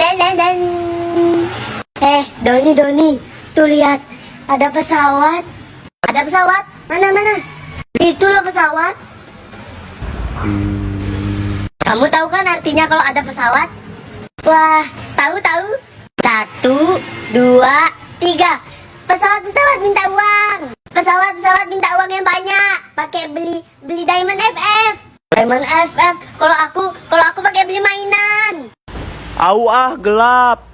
dan. Doni, tuh lihat, ada pesawat. Ada pesawat, mana? Itu loh pesawat. Kamu tahu kan artinya kalau ada pesawat? Wah, tahu. 1, 2, 3. Pesawat minta uang. Pesawat minta uang yang banyak. Pakai beli Diamond FF. Diamond FF. Kalau aku pakai beli mainan. Au ah, gelap.